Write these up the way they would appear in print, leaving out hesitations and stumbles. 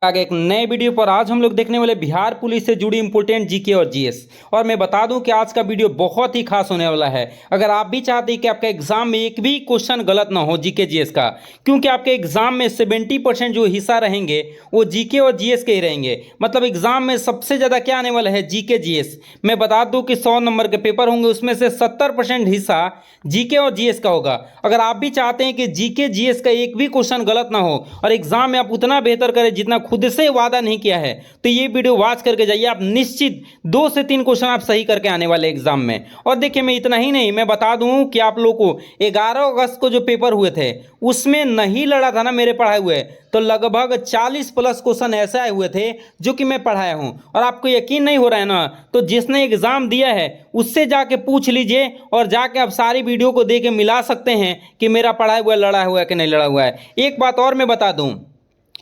आगे एक नए वीडियो पर आज हम लोग देखने वाले बिहार पुलिस से जुड़ी इंपोर्टेंट जीके और जीएस। और मैं बता दूं कि आज का वीडियो बहुत ही खास होने वाला है। अगर आप भी चाहते हैं कि आपका एग्जाम में एक भी क्वेश्चन गलत ना हो जीके जीएस का, क्योंकि आपके एग्जाम में 70% जो हिस्सा रहेंगे वो जीके और जीएस के ही रहेंगे। मतलब एग्जाम में सबसे ज़्यादा क्या आने वाला है, जीके जीएस। मैं बता दूँ कि 100 नंबर के पेपर होंगे, उसमें से 70% हिस्सा जीके और जीएस का होगा। अगर आप भी चाहते हैं कि जीके जीएस का एक भी क्वेश्चन गलत ना हो और एग्जाम में आप उतना बेहतर करें जितना खुद से वादा नहीं किया है, तो ये वीडियो वॉच करके जाइए। आप निश्चित 2 से 3 क्वेश्चन आप सही करके आने वाले एग्जाम में। और देखिए, मैं इतना ही नहीं, मैं बता दूं कि आप लोगों को 11 अगस्त को जो पेपर हुए थे उसमें नहीं लड़ा था ना मेरे पढ़ाए हुए, तो लगभग 40+ क्वेश्चन ऐसे आए हुए थे जो कि मैं पढ़ाया हूं। और आपको यकीन नहीं हो रहा है ना, तो जिसने एग्जाम दिया है उससे जाके पूछ लीजिए और जाके आप सारी वीडियो को देख के मिला सकते हैं कि मेरा पढ़ाया हुआ लड़ा हुआ है कि नहीं लड़ा हुआ है। एक बात और मैं बता दूं,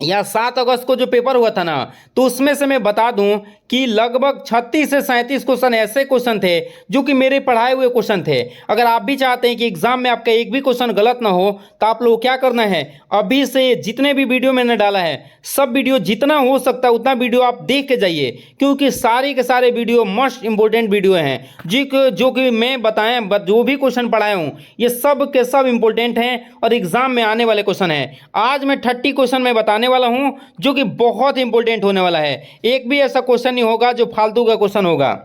या 7 अगस्त को जो पेपर हुआ था ना, तो उसमें से मैं बता दूं कि लगभग 36 से 37 क्वेश्चन ऐसे क्वेश्चन थे जो कि मेरे पढ़ाए हुए क्वेश्चन थे। अगर आप भी चाहते हैं कि एग्जाम में आपका एक भी क्वेश्चन गलत ना हो, तो आप लोग क्या करना है, अभी से जितने भी वीडियो मैंने डाला है सब वीडियो जितना हो सकता है उतना वीडियो आप देख के जाइए, क्योंकि सारे के सारे वीडियो मोस्ट इंपॉर्टेंट वीडियो हैं जो कि मैं बताएं, जो भी क्वेश्चन पढ़ाया हूँ ये सब के सब इंपॉर्टेंट हैं और एग्जाम में आने वाले क्वेश्चन हैं। आज मैं 30 क्वेश्चन में बताने वाला हूं जो कि बहुत इंपॉर्टेंट होने वाला है। एक भी ऐसा क्वेश्चन नहीं होगा जो फालतू का क्वेश्चन होगा।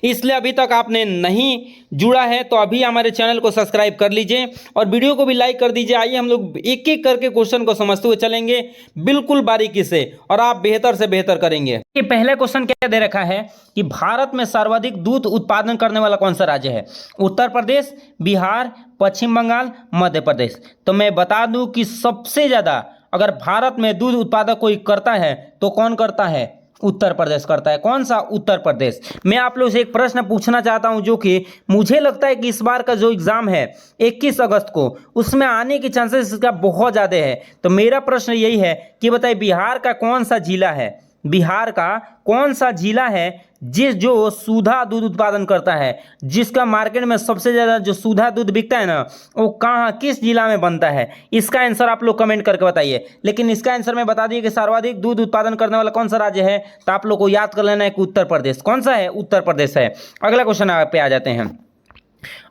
इसलिए अभी तक आपने नहीं जुड़ा है तो अभी हमारे चैनल को सब्सक्राइब कर लीजिए और वीडियो को भी लाइक कर दीजिए। आइए हम लोग एक एक करके क्वेश्चन को समझते हुए चलेंगे बिल्कुल बारीकी से, और आप बेहतर से बेहतर करेंगे। कि पहले क्वेश्चन क्या दे रखा है कि भारत में सर्वाधिक दूध उत्पादन करने वाला कौन सा राज्य है? उत्तर प्रदेश, बिहार, पश्चिम बंगाल, मध्य प्रदेश। तो मैं बता दूं कि सबसे ज्यादा अगर भारत में दूध उत्पादक कोई करता है तो कौन करता है? उत्तर प्रदेश करता है। कौन सा? उत्तर प्रदेश। मैं आप लोगों से एक प्रश्न पूछना चाहता हूं जो कि मुझे लगता है कि इस बार का जो एग्जाम है 21 अगस्त को, उसमें आने की चांसेस इसका बहुत ज़्यादा है। तो मेरा प्रश्न यही है कि बताइए, बिहार का कौन सा जिला है, बिहार का कौन सा जिला है जो सुधा दूध उत्पादन करता है, जिसका मार्केट में सबसे ज़्यादा जो सुधा दूध बिकता है ना, वो कहाँ किस जिला में बनता है? इसका आंसर आप लोग कमेंट करके बताइए। लेकिन इसका आंसर मैं बता दिए कि सर्वाधिक दूध उत्पादन करने वाला कौन सा राज्य है, तो आप लोग को याद कर लेना है कि उत्तर प्रदेश। कौन सा है? उत्तर प्रदेश है। अगला क्वेश्चन पे आ जाते हैं।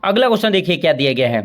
अगला क्वेश्चन देखिए क्या दिया गया है।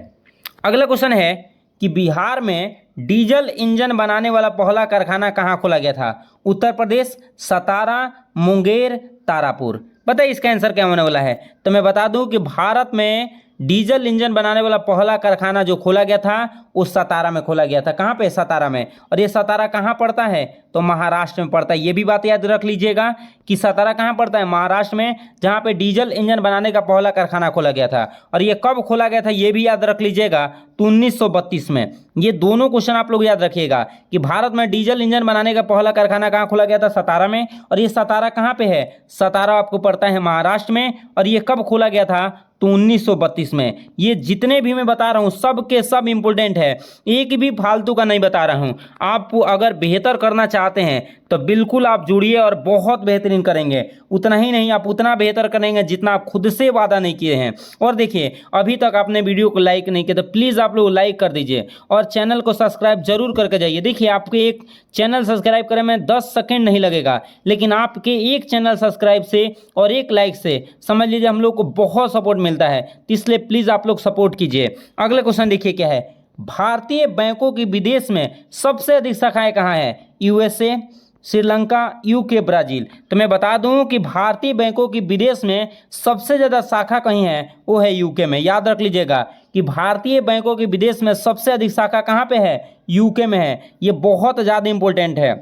अगला क्वेश्चन है कि बिहार में डीजल इंजन बनाने वाला पहला कारखाना कहाँ खोला गया था? उत्तर प्रदेश, सतारा, मुंगेर, तारापुर। बताइए इसका आंसर क्या होने वाला है। तो मैं बता दूं कि भारत में डीजल इंजन बनाने वाला पहला कारखाना जो खोला गया था वो सतारा में खोला गया था। कहाँ पे? सतारा में। और ये सतारा कहाँ पड़ता है? तो महाराष्ट्र में पड़ता है। ये भी बात याद रख लीजिएगा कि सतारा कहाँ पड़ता है? महाराष्ट्र में, जहाँ पे डीजल इंजन बनाने का पहला कारखाना खोला गया था। और ये कब खोला गया था ये भी याद रख लीजिएगा, तो 1932 में। ये दोनों क्वेश्चन आप लोग याद रखिएगा कि भारत में डीजल इंजन बनाने का पहला कारखाना कहाँ खोला गया था? सतारा में। और ये सतारा कहाँ पे है? सतारा आपको पड़ता है महाराष्ट्र में। और ये कब खोला गया था? तो 1932 में। ये जितने भी मैं बता रहा हूँ सब के सब इंपॉर्टेंट है, एक भी फालतू का नहीं बता रहा हूँ। आप अगर बेहतर करना चाहते हैं तो बिल्कुल आप जुड़िए और बहुत बेहतरीन करेंगे। उतना ही नहीं, आप उतना बेहतर करेंगे जितना आप खुद से वादा नहीं किए हैं। और देखिए, अभी तक आपने वीडियो को लाइक नहीं किया तो प्लीज़ आप लोग लाइक कर दीजिए और चैनल को सब्सक्राइब जरूर करके जाइए। देखिए, आपके एक चैनल सब्सक्राइब करें में 10 सेकेंड नहीं लगेगा, लेकिन आपके एक चैनल सब्सक्राइब से और एक लाइक से समझ लीजिए हम लोग को बहुत सपोर्ट मिलता है। तो इसलिए प्लीज़ आप लोग सपोर्ट कीजिए। अगला क्वेश्चन देखिए क्या है। भारतीय बैंकों की विदेश में सबसे अधिक शाखाएं कहाँ है? USA, Sri Lanka, UK, Brazil. तो मैं बता दूं कि भारतीय बैंकों की विदेश में सबसे ज़्यादा शाखा कहीं है, वो है यूके में। याद रख लीजिएगा कि भारतीय बैंकों की विदेश में सबसे अधिक शाखा कहाँ पे है? यूके में है। ये बहुत ज़्यादा इंपॉर्टेंट है।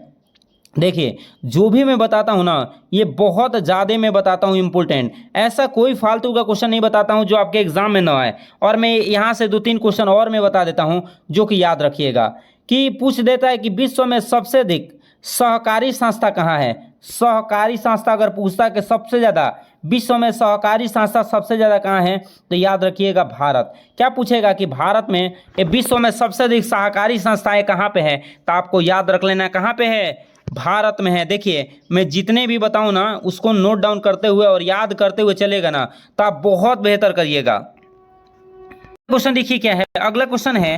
देखिए, जो भी मैं बताता हूँ ना, ये बहुत ज़्यादा मैं बताता हूँ इंपॉर्टेंट। ऐसा कोई फालतू का क्वेश्चन नहीं बताता हूँ जो आपके एग्जाम में ना आए। और मैं यहाँ से 2-3 क्वेश्चन और मैं बता देता हूँ जो कि याद रखिएगा। कि पूछ देता है कि विश्व में सबसे अधिक सहकारी संस्था कहाँ है? सहकारी संस्था अगर पूछता है कि सबसे ज़्यादा विश्व में सहकारी संस्था सबसे ज़्यादा कहाँ है, तो याद रखिएगा भारत। क्या पूछेगा कि भारत में ये विश्व में सबसे अधिक सहकारी संस्थाएं कहाँ पे है, तो आपको याद रख लेना कहाँ पे है, भारत में है। देखिए, मैं जितने भी बताऊँ ना उसको नोट डाउन करते हुए और याद करते हुए चलेगा ना, तो आप बहुत बेहतर करिएगा। क्वेश्चन देखिए क्या है। अगला क्वेश्चन है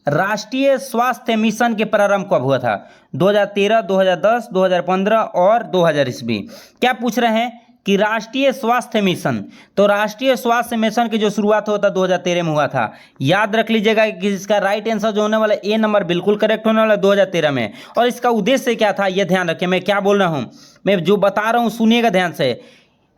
राष्ट्रीय स्वास्थ्य मिशन के प्रारंभ कब हुआ था? 2013, 2010, 2015 और 2000 ईस्वी। क्या पूछ रहे हैं कि राष्ट्रीय स्वास्थ्य मिशन, तो राष्ट्रीय स्वास्थ्य मिशन की जो शुरुआत होता 2013 में हुआ था। याद रख लीजिएगा कि इसका राइट आंसर जो होने वाला ए नंबर बिल्कुल करेक्ट होने वाला 2013 में। और इसका उद्देश्य क्या था ये ध्यान रखें, मैं क्या बोल रहा हूँ, मैं जो बता रहा हूँ सुनिएगा ध्यान से।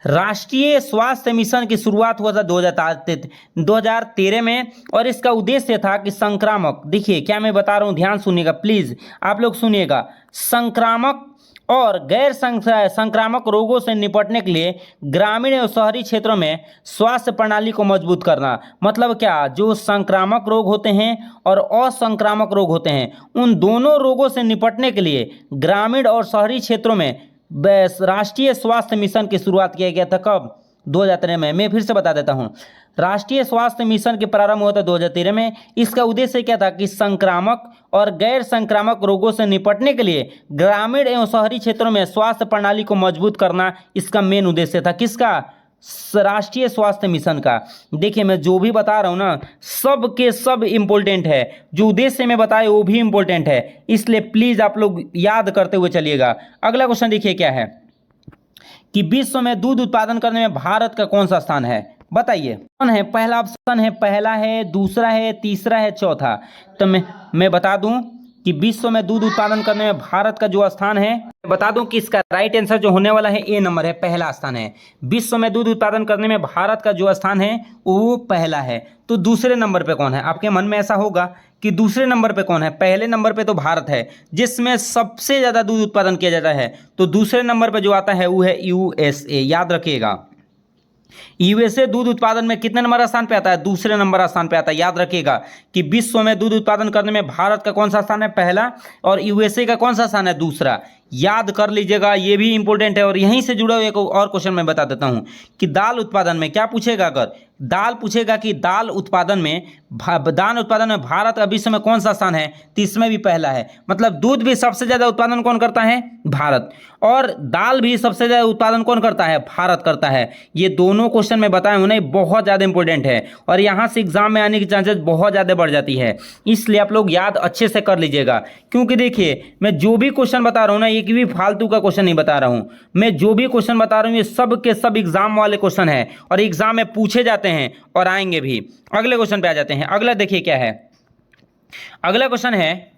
राष्ट्रीय स्वास्थ्य मिशन की शुरुआत हुआ था 2013 में और इसका उद्देश्य था कि संक्रामक, देखिए क्या मैं बता रहा हूँ ध्यान सुनिएगा प्लीज आप लोग सुनिएगा, संक्रामक और गैर संक्रामक रोगों से निपटने के लिए ग्रामीण एवं शहरी क्षेत्रों में स्वास्थ्य प्रणाली को मजबूत करना। मतलब क्या, जो संक्रामक रोग होते हैं और असंक्रामक रोग होते हैं उन दोनों रोगों से निपटने के लिए ग्रामीण और शहरी क्षेत्रों में राष्ट्रीय स्वास्थ्य मिशन की शुरुआत किया गया था। कब? 2013 में। मैं फिर से बता देता हूँ, राष्ट्रीय स्वास्थ्य मिशन के प्रारंभ हुआ था 2013 में। इसका उद्देश्य क्या था कि संक्रामक और गैर संक्रामक रोगों से निपटने के लिए ग्रामीण एवं शहरी क्षेत्रों में स्वास्थ्य प्रणाली को मजबूत करना इसका मेन उद्देश्य था। किसका? राष्ट्रीय स्वास्थ्य मिशन का। देखिए मैं जो भी बता रहा हूँ ना सब के सब इम्पोर्टेंट है, जो उद्देश्य में बताए वो भी इम्पोर्टेंट है, इसलिए प्लीज आप लोग याद करते हुए चलिएगा। अगला क्वेश्चन देखिए क्या है कि विश्व में दूध उत्पादन करने में भारत का कौन सा स्थान है? बताइए कौन है? पहला ऑप्शन है, पहला है, दूसरा है, तीसरा है, चौथा। तो मैं बता दूं कि विश्व में दूध उत्पादन करने में भारत का जो स्थान है, बता दूं कि इसका राइट आंसर जो होने वाला है ए नंबर है, पहला स्थान है। विश्व में दूध उत्पादन करने में भारत का जो स्थान है वो पहला है। तो दूसरे नंबर पे कौन है? आपके मन में ऐसा होगा कि दूसरे नंबर पे कौन है? पहले नंबर पे तो भारत है जिसमें सबसे ज़्यादा दूध उत्पादन किया जाता है, तो दूसरे नंबर पे जो आता है वो है यूएसए। याद रखिएगा, यूएसए दूध उत्पादन में कितने नंबर स्थान पे आता है? दूसरे नंबर स्थान पे आता है। याद रखिएगा कि विश्व में दूध उत्पादन करने में भारत का कौन सा स्थान है? पहला, और यूएसए का कौन सा स्थान है? दूसरा। याद कर लीजिएगा, ये भी इंपॉर्टेंट है। और यहीं से जुड़ा हुआ एक और क्वेश्चन मैं बता देता हूं कि दाल उत्पादन में क्या पूछेगा, अगर दाल पूछेगा कि दाल उत्पादन में भारत का विश्व में कौन सा स्थान है, तो इसमें भी पहला है। मतलब दूध भी सबसे ज्यादा उत्पादन कौन करता है? भारत। और दाल भी सबसे ज्यादा उत्पादन कौन करता है? भारत करता है। ये दोनों क्वेश्चन मैं बताया हूं ना, बहुत ज्यादा इंपॉर्टेंट है और यहां से एग्जाम में आने की चांसेस बहुत ज्यादा बढ़ जाती है, इसलिए आप लोग याद अच्छे से कर लीजिएगा। क्योंकि देखिए मैं जो भी क्वेश्चन बता रहा हूं ना, एक भी फालतू का क्वेश्चन नहीं बता रहा हूं। मैं जो भी क्वेश्चन बता रहा हूं ये सब के सब एग्जाम वाले क्वेश्चन है और एग्जाम में पूछे जाते हैं और आएंगे भी। अगले क्वेश्चन पे आ जाते हैं। अगला देखिए क्या है, अगला क्वेश्चन है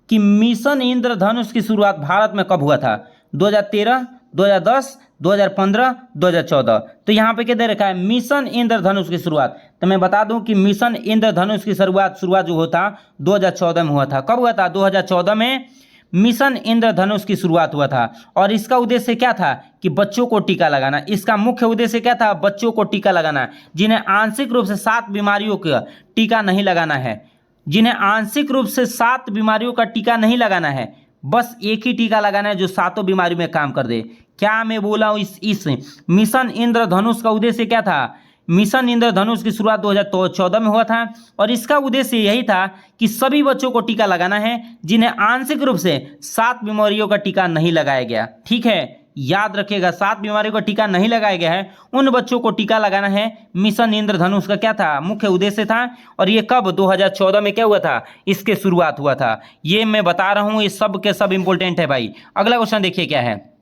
कि मिशन इंद्रधनुष की शुरुआत भारत में कब हुआ था? 2013, 2010, 2015, 2014। तो यहाँ पे क्या दे रखा है? मिशन इंद्रधनुष की शुरुआत। तो मैं बता दूं कि मिशन इंद्रधनुष की शुरुआत जो होता 2014 में हुआ था। कब हुआ था? 2014 में मिशन इंद्रधनुष की शुरुआत हुआ था। और इसका उद्देश्य क्या था कि बच्चों को टीका लगाना। इसका मुख्य उद्देश्य क्या था? बच्चों को टीका लगाना, जिन्हें आंशिक रूप से 7 बीमारियों का टीका नहीं लगाना है। जिन्हें आंशिक रूप से 7 बीमारियों का टीका नहीं लगाना है, बस एक ही टीका लगाना है जो 7 बीमारियों में काम कर दे। क्या मैं बोला हूँ? इस मिशन इंद्रधनुष का उद्देश्य क्या था? मिशन इंद्रधनुष की शुरुआत 2014 में हुआ था और इसका उद्देश्य यही था कि सभी बच्चों को टीका लगाना है जिन्हें आंशिक रूप से 7 बीमारियों का टीका नहीं लगाया गया। ठीक है, याद रखिएगा, 7 बीमारियों का टीका नहीं लगाया गया है, उन बच्चों को टीका लगाना है। मिशन इंद्रधनुष का क्या था? मुख्य उद्देश्य था। और ये कब? 2014 में क्या हुआ था? इसके शुरुआत हुआ था। ये मैं बता रहा हूँ, ये सब के सब इंपॉर्टेंट है भाई। अगला क्वेश्चन देखिए क्या है।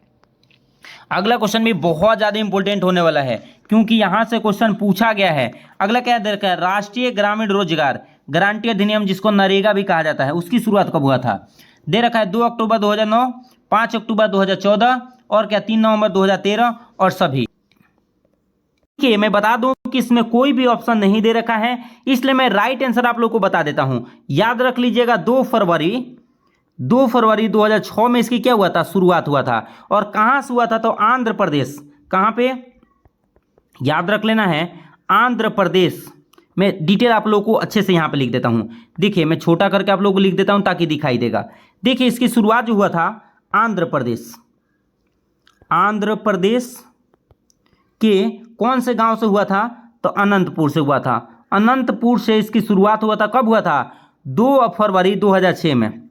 अगला क्वेश्चन भी बहुत ज्यादा इंपॉर्टेंट होने वाला है क्योंकि यहां से क्वेश्चन पूछा गया है। अगला क्या दे रखा है? राष्ट्रीय ग्रामीण रोजगार गारंटी अधिनियम, जिसको नरेगा भी कहा जाता है, उसकी शुरुआत कब हुआ था? दे रखा है 2 अक्टूबर 2009, 5 अक्टूबर 2014 और क्या 3 नवंबर 2013 और सभी। देखिए मैं बता दूं कि इसमें कोई भी ऑप्शन नहीं दे रखा है, इसलिए मैं राइट आंसर आप लोग को बता देता हूं। याद रख लीजिएगा 2 फरवरी 2006 में इसकी क्या हुआ था? शुरुआत हुआ था। और कहां से हुआ था? तो आंध्र प्रदेश। कहां पे? याद रख लेना है, आंध्र प्रदेश। मैं डिटेल आप लोगों को अच्छे से यहां पे लिख देता हूं। देखिए मैं छोटा करके आप लोगों को लिख देता हूं ताकि दिखाई देगा। देखिए इसकी शुरुआत जो हुआ था आंध्र प्रदेश के कौन से गांव से हुआ था? तो अनंतपुर से हुआ था। अनंतपुर से इसकी शुरुआत हुआ था। कब हुआ था? 2 फरवरी 2006 में।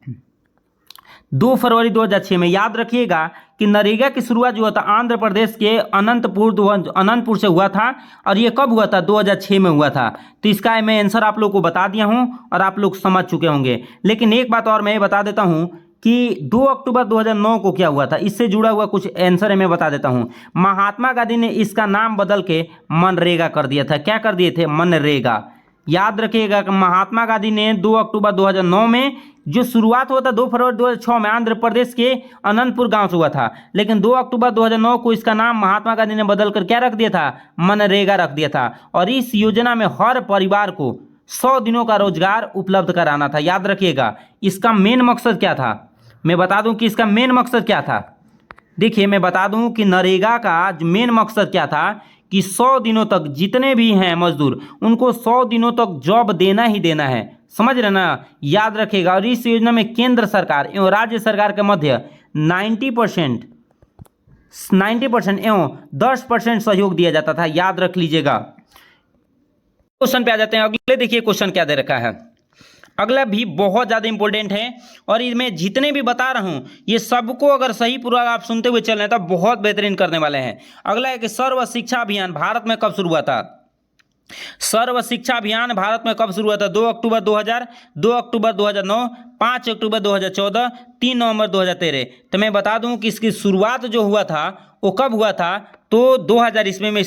2 फरवरी 2006 में। याद रखिएगा कि नरेगा की शुरुआत जो हुआ था आंध्र प्रदेश के अनंतपुर से हुआ था, और ये कब हुआ था? 2006 में हुआ था। तो इसका मैं आंसर आप लोग को बता दिया हूं और आप लोग समझ चुके होंगे। लेकिन एक बात और मैं ये बता देता हूं कि 2 अक्टूबर 2009 को क्या हुआ था, इससे जुड़ा हुआ कुछ आंसर है, मैं बता देता हूं। महात्मा गांधी ने इसका नाम बदल के मनरेगा कर दिया था। क्या कर दिए थे? मनरेगा। याद रखिएगा कि महात्मा गांधी ने 2 अक्टूबर 2009 में, जो शुरुआत हुआ था 2 फरवरी 2006 में आंध्र प्रदेश के अनंतपुर गांव से हुआ था, लेकिन 2 अक्टूबर 2009 को इसका नाम महात्मा गांधी ने बदल कर क्या रख दिया था? मनरेगा रख दिया था। और इस योजना में हर परिवार को 100 दिनों का रोजगार उपलब्ध कराना था। याद रखिएगा, इसका मेन मकसद क्या था? मैं बता दूं कि इसका मेन मकसद क्या था। देखिए, मैं बता दूं कि नरेगा का मेन मकसद क्या था कि 100 दिनों तक जितने भी हैं मजदूर, उनको 100 दिनों तक जॉब देना ही देना है। समझ रहे ना? याद रखिएगा। और इस योजना में केंद्र सरकार एवं राज्य सरकार के मध्य 90% एवं 10% सहयोग दिया जाता था। याद रख लीजिएगा। क्वेश्चन पे आ जाते हैं। अगले देखिए क्वेश्चन क्या दे रखा है। अगला भी बहुत ज़्यादा इंपॉर्टेंट है, और इसमें जितने भी बता रहा हूँ ये सबको अगर सही पूरा आप सुनते हुए चल रहे हैं तो बहुत बेहतरीन करने वाले हैं। अगला है कि सर्व शिक्षा अभियान भारत में कब शुरू हुआ था? सर्व शिक्षा अभियान भारत में कब शुरू हुआ था? 2 अक्टूबर 2000, 2 अक्टूबर 2009, 5 अक्टूबर 2014, 3 नवंबर 2013। तो मैं बता दूं कि इसकी शुरुआत जो हुआ था वो कब हुआ था? तो 2000 ईस्वी में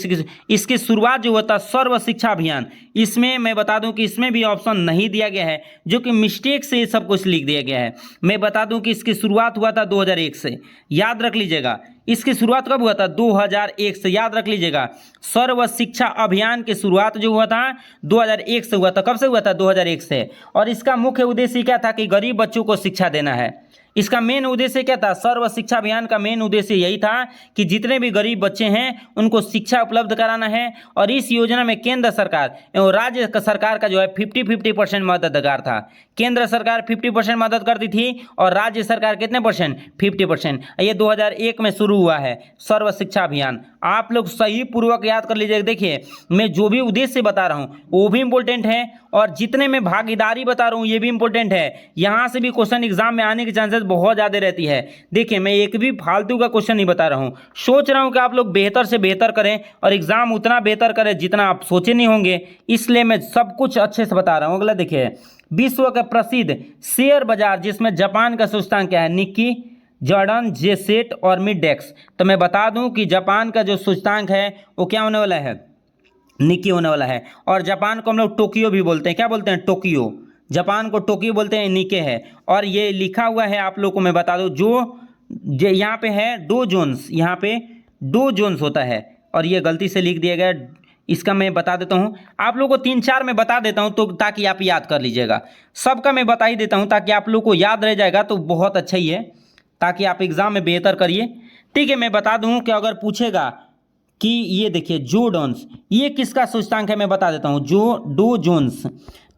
इसकी शुरुआत जो हुआ था सर्व शिक्षा अभियान। इसमें मैं बता दूं कि इसमें भी ऑप्शन नहीं दिया गया है, जो कि मिस्टेक से सब कुछ लिख दिया गया है। मैं बता दूं कि इसकी शुरुआत हुआ था 2001 से। याद रख लीजिएगा, इसकी शुरुआत कब हुआ था? 2001 से। याद रख लीजिएगा, सर्व शिक्षा अभियान की शुरुआत जो हुआ था 2001 से हुआ था। कब से हुआ था? 2001 से। और इसका मुख्य उद्देश्य क्या था? कि गरीब बच्चों को शिक्षा देना है। इसका मेन उद्देश्य क्या था? सर्व शिक्षा अभियान का मेन उद्देश्य यही था कि जितने भी गरीब बच्चे हैं उनको शिक्षा उपलब्ध कराना है। और इस योजना में केंद्र सरकार एवं राज्य सरकार का जो है 50-50% मददगार था। केंद्र सरकार 50% मदद करती थी और राज्य सरकार कितने परसेंट? 50%। ये 2001 में शुरू हुआ है सर्व शिक्षा अभियान। आप लोग सही पूर्वक याद कर लीजिए। देखिए, मैं जो भी उद्देश्य बता रहा हूँ वो भी इंपॉर्टेंट है, और जितने में भागीदारी बता रहा हूँ ये भी इंपॉर्टेंट है। यहाँ से भी क्वेश्चन एग्जाम में आने की चांसेस बहुत ज़्यादा रहती है। देखिए, मैं एक भी फालतू का क्वेश्चन नहीं बता रहा हूँ। सोच रहा हूँ कि आप लोग बेहतर से बेहतर करें और एग्जाम उतना बेहतर करें जितना आप सोचे नहीं होंगे, इसलिए मैं सब कुछ अच्छे से बता रहा हूँ। अगला देखिए, विश्व का प्रसिद्ध शेयर बाजार जिसमें जापान का सूचकांक क्या है? निक्की, जॉर्डन, जेसेट और मिडेक्स। तो मैं बता दूं कि जापान का जो सूचकांक है वो क्या होने वाला है? निक्की होने वाला है। और जापान को हम लोग टोक्यो भी बोलते हैं। क्या बोलते हैं? टोक्यो। जापान को टोक्यो बोलते हैं, निके है। और ये लिखा हुआ है आप लोग को मैं बता दूं, जो यहाँ पे है डो जोन्स, यहाँ पे डो जोन्स होता है, और ये गलती से लिख दिया गया। इसका मैं बता देता हूँ आप लोग को, 3-4 में बता देता हूँ तो ताकि आप याद कर लीजिएगा। सबका मैं बता ही देता हूँ ताकि आप लोग को याद रह जाएगा तो बहुत अच्छा ही है, ताकि आप एग्जाम में बेहतर करिए। ठीक है, मैं बता दूं कि अगर पूछेगा कि ये देखिए जो जोन्स, ये किसका सूचकांक है मैं बता देता हूं। डो जोन्स,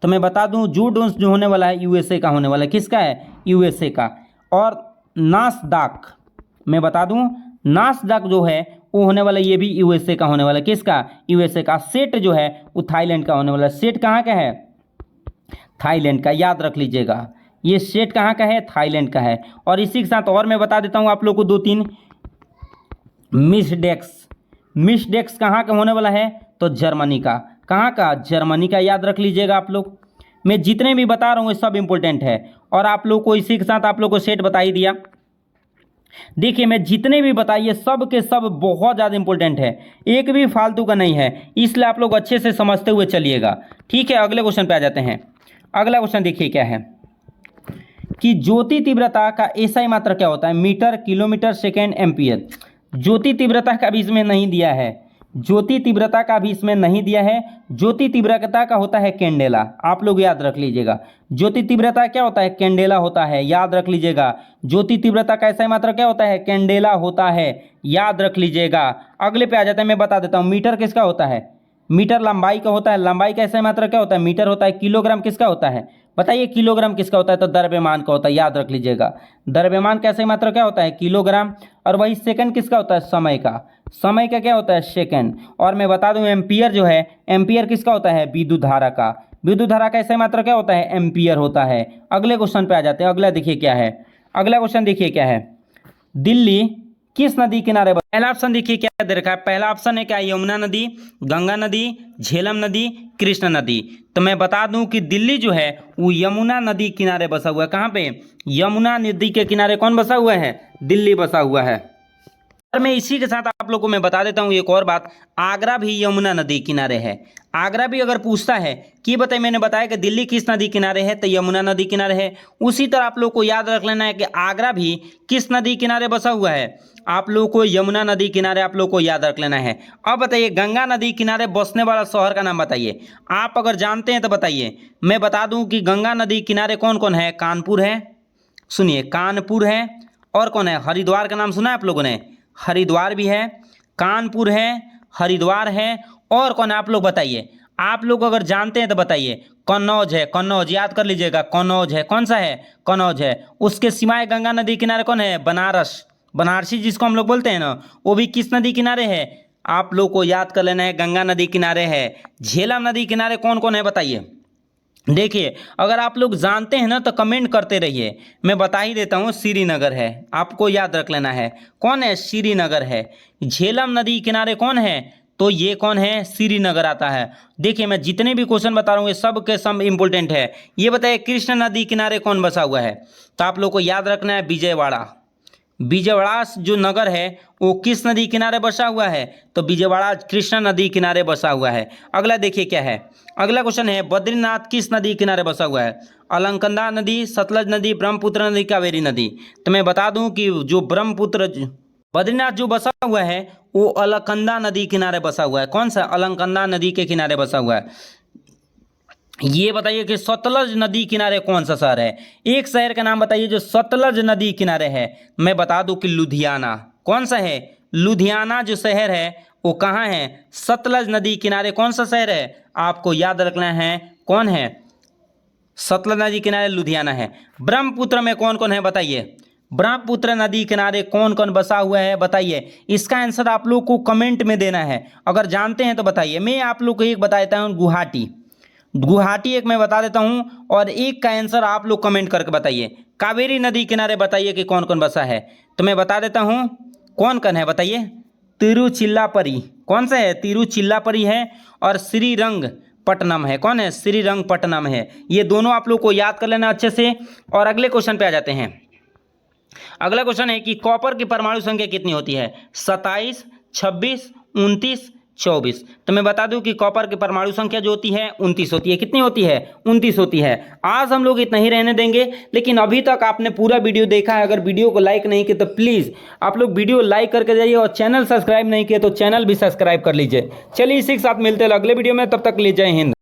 तो मैं बता दूं जो जोन्स जो होने वाला है यूएसए का होने वाला है। किसका है? यूएसए का। और नास्डाक, मैं बता दूं नास्डाक जो है वो होने वाला, ये भी यूएसए का होने वाला है। किसका? यूएसए का। सेट जो है वो थाईलैंड का होने वाला है। सेट कहाँ का है? थाईलैंड का। याद रख लीजिएगा, ये सेट कहाँ का है? थाईलैंड का है। और इसी के साथ और मैं बता देता हूँ आप लोग को 2-3। मिसडेक्स कहाँ का होने वाला है? तो जर्मनी का। कहाँ का? जर्मनी का। याद रख लीजिएगा आप लोग। मैं जितने भी बता रहा हूँ ये सब इंपॉर्टेंट है, और आप लोग को इसी के साथ आप लोग को सेट बता ही दिया। देखिए, मैं जितने भी बताइए सब के सब बहुत ज़्यादा इंपॉर्टेंट है, एक भी फालतू का नहीं है, इसलिए आप लोग अच्छे से समझते हुए चलिएगा। ठीक है, अगले क्वेश्चन पे आ जाते हैं। अगला क्वेश्चन देखिए क्या है कि ज्योति तीव्रता का एसआई मात्रा क्या होता है? Metre, kilometre, second, ampere. ज्योति तीव्रता का भी इसमें नहीं दिया है। ज्योति तीव्रता का भी इसमें नहीं दिया है। ज्योति तीव्रता का होता है कैंडेला। आप लोग याद रख लीजिएगा, ज्योति तीव्रता क्या होता है? कैंडेला होता है। याद रख लीजिएगा, ज्योति तीव्रता का एसआई मात्रा क्या होता है? कैंडेला होता है। याद रख लीजिएगा। अगले पे आ जाते हैं, मैं बता देता हूँ। मीटर किसका होता है? मीटर लंबाई का होता है। लंबाई का एसआई मात्रा क्या होता है? मीटर होता है। किलोग्राम किसका होता है? बताइए, किलोग्राम किसका होता है? तो द्रव्यमान का होता है। याद रख लीजिएगा, द्रव्यमान का एसआई मात्रा क्या होता है? किलोग्राम। और वही सेकंड किसका होता है? समय का। समय का क्या होता है? सेकंड। और मैं बता दूं एम्पियर जो है, एम्पियर किसका होता है? विद्युत धारा का। विद्युत धारा का एसआई मात्रा क्या होता है? एम्पियर होता है। अगले क्वेश्चन पे आ जाते हैं। अगला देखिए क्या है। अगला क्वेश्चन देखिए क्या है, दिल्ली किस नदी किनारे पहला ऑप्शन देखिए क्या दे रखा है। पहला ऑप्शन है क्या, यमुना नदी, गंगा नदी, झेलम नदी, कृष्ण नदी। तो मैं बता दूं कि दिल्ली जो है वो यमुना नदी किनारे बसा हुआ है। कहाँ पे, यमुना नदी के किनारे कौन बसा हुआ है, दिल्ली बसा हुआ है। और मैं इसी के साथ आप लोगों को मैं बता देता हूँ एक और बात, आगरा भी यमुना नदी किनारे है। आगरा भी अगर पूछता है कि बताइए, मैंने बताया कि दिल्ली किस नदी किनारे है, तो यमुना नदी किनारे है। उसी तरह आप लोग को याद रख लेना है कि आगरा भी किस नदी किनारे बसा हुआ है, आप लोग को यमुना नदी किनारे आप लोग को याद रख लेना है। अब बताइए गंगा नदी किनारे बसने वाला शहर का नाम बताइए, आप अगर जानते हैं तो बताइए। मैं बता दूं कि गंगा नदी किनारे कौन कौन है, कानपुर है, सुनिए कानपुर है, और कौन है, हरिद्वार का नाम सुना है आप लोगों ने, हरिद्वार भी है, कानपुर है, हरिद्वार है, और कौन है आप लोग बताइए। आप लोग अगर जानते हैं तो बताइए। कन्नौज है, कन्नौज याद कर लीजिएगा, कन्नौज है, कौन सा है, कन्नौज है। उसके सिवाय गंगा नदी किनारे कौन है, बनारस, बनारसी जिसको हम लोग बोलते हैं ना, वो भी किस नदी किनारे है, आप लोग को याद कर लेना है, गंगा नदी किनारे है। झेलम नदी किनारे कौन कौन है बताइए। देखिए अगर आप लोग जानते हैं ना तो कमेंट करते रहिए, मैं बता ही देता हूँ, श्रीनगर है, आपको याद रख लेना है, कौन है, श्रीनगर है। झेलम नदी किनारे कौन है, तो ये कौन है, श्रीनगर आता है। देखिए मैं जितने भी क्वेश्चन बता रहा हूँ ये सब के सब इंपॉर्टेंट है। ये बताइए कृष्ण नदी किनारे कौन बसा हुआ है, तो आप लोग को याद रखना है विजयवाड़ा। विजयवाड़ा जो नगर है वो किस नदी किनारे बसा हुआ है, तो विजयवाड़ा कृष्णा नदी किनारे बसा हुआ है। अगला देखिए क्या है, अगला क्वेश्चन है, बद्रीनाथ किस नदी किनारे बसा हुआ है, अलकनंदा नदी, सतलज नदी, ब्रह्मपुत्र नदी, कावेरी नदी। तो मैं बता दूं कि जो बद्रीनाथ जो बसा हुआ है वो अलकनंदा नदी किनारे बसा हुआ है। कौन सा, अलकनंदा नदी के किनारे बसा हुआ है। ये बताइए कि सतलज नदी किनारे कौन सा शहर है, एक शहर का नाम बताइए जो सतलज नदी किनारे है। मैं बता दूं कि लुधियाना। कौन सा है, लुधियाना जो शहर है वो कहाँ है, सतलज नदी किनारे कौन सा शहर है, आपको याद रखना है, कौन है, सतलज नदी किनारे लुधियाना है। ब्रह्मपुत्र में कौन कौन है बताइए, ब्रह्मपुत्र नदी किनारे कौन कौन बसा हुआ है बताइए। इसका आंसर आप लोग को कमेंट में देना है, अगर जानते हैं तो बताइए। मैं आप लोग को एक बता देता हूँ, गुवाहाटी, गुवाहाटी एक मैं बता देता हूं, और एक का आंसर आप लोग कमेंट करके बताइए। कावेरी नदी किनारे बताइए कि कौन कौन बसा है, तो मैं बता देता हूं कौन कौन है बताइए। तिरुचिल्लापरी, कौन सा है, तिरुचिल्लापरी है, और श्रीरंगपट्टनम है। कौन है, श्रीरंगपट्टनम है। ये दोनों आप लोग को याद कर लेना अच्छे से। और अगले क्वेश्चन पे आ जाते हैं। अगला क्वेश्चन है कि कॉपर की परमाणु संख्या कितनी होती है, 27, 26, 29, 24। तो मैं बता दूं कि कॉपर की परमाणु संख्या जो होती है 29 होती है। कितनी होती है, 29 होती है। आज हम लोग इतना ही रहने देंगे, लेकिन अभी तक आपने पूरा वीडियो देखा है, अगर वीडियो को लाइक नहीं किया तो प्लीज़ आप लोग वीडियो लाइक करके जाइए, और चैनल सब्सक्राइब नहीं किया तो चैनल भी सब्सक्राइब कर लीजिए। चलिए इसी के साथ मिलते हैं अगले वीडियो में, तब तक ले जय हिंद।